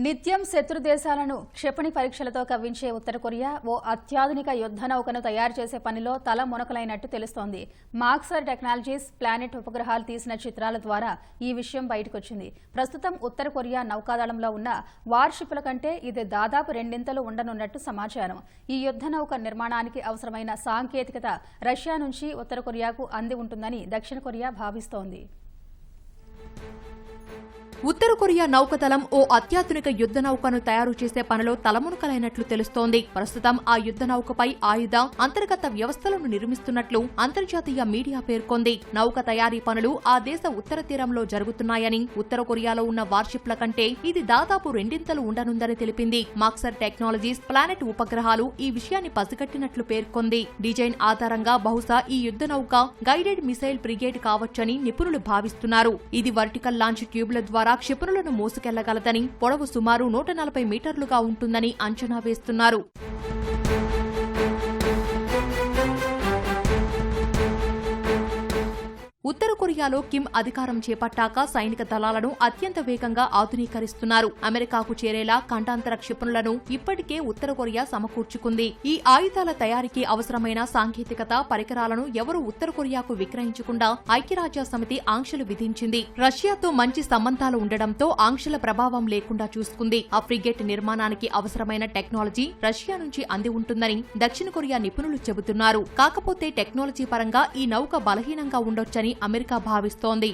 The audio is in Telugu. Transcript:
నిత్యం శత్రు దేశాలను క్షిపణి పరీక్షలతో కవ్వించే ఉత్తర కొరియా ఓ అత్యాధునిక యుద్ధ నౌకను తయారు చేసే పనిలో తల మునకలైనట్టు తెలుస్తోంది. మాక్సర్ టెక్నాలజీస్ ప్లానెట్ ఉపగ్రహాలు తీసిన చిత్రాల ద్వారా ఈ విషయం బయటకొచ్చింది. ప్రస్తుతం ఉత్తర కొరియా నౌకాదళంలో ఉన్న వార్షిప్ల కంటే ఇది దాదాపు రెండింతలు ఉండనున్నట్టు సమాచారం. ఈ యుద్ధ నౌక నిర్మాణానికి అవసరమైన సాంకేతికత రష్యా నుంచి ఉత్తర కొరియాకు అంది ఉంటుందని దక్షిణ కొరియా భావిస్తోంది. ఉత్తర కొరియా నౌకాదళం ఓ అత్యాధునిక యుద్ధ నౌకను తయారు చేసే పనిలో తలమునకలైనట్లు తెలుస్తోంది. ప్రస్తుతం ఆ యుద్ధ నౌకపై ఆయుధ అంతర్గత వ్యవస్థలను నిర్మిస్తున్నట్లు అంతర్జాతీయ మీడియా పేర్కొంది. నౌక తయారీ పనులు ఆ దేశ ఉత్తర తీరంలో జరుగుతున్నాయని, ఉత్తర కొరియాలో ఉన్న వార్షిప్ల కంటే ఇది దాదాపు రెండింతలు ఉండనుందని తెలిపింది. మాక్సర్ టెక్నాలజీస్ ప్లానెట్ ఉపగ్రహాలు ఈ విషయాన్ని పసిగట్టినట్లు పేర్కొంది. డిజైన్ ఆధారంగా బహుశా ఈ యుద్ధ నౌక గైడెడ్ మిసైల్ బ్రిగేడ్ కావచ్చని నిపుణులు భావిస్తున్నారు. ఇది వర్టికల్ లాంచ్ ట్యూబ్ల ద్వారా క్షిపణులను మోసుకెళ్లగలదని, పొడవు సుమారు 140 మీటర్లుగా ఉంటుందని అంచనా వేస్తున్నారు. ఉత్తర కొరియాలో కిమ్ అధికారం చేపట్టాక సైనిక దళాలను అత్యంత వేగంగా ఆధునీకరిస్తున్నారు. అమెరికాకు చేరేలా ఖండాంతర క్షిపణులను ఇప్పటికే ఉత్తర కొరియా సమకూర్చుకుంది. ఈ ఆయుధాల తయారీకి అవసరమైన సాంకేతికత పరికరాలను ఎవరూ ఉత్తర కొరియాకు విక్రయించకుండా ఐక్యరాజ్యసమితి ఆంక్షలు విధించింది. రష్యాతో మంచి సంబంధాలు ఉండడంతో ఆంక్షల ప్రభావం లేకుండా చూసుకుంది. ఆ ఫ్రిగేట్ నిర్మాణానికి అవసరమైన టెక్నాలజీ రష్యా నుంచి అంది ఉంటుందని దక్షిణ కొరియా నిపుణులు చెబుతున్నారు. కాకపోతే టెక్నాలజీ పరంగా ఈ నౌక బలహీనంగా ఉండొచ్చని అమెరికా భావిస్తోంది.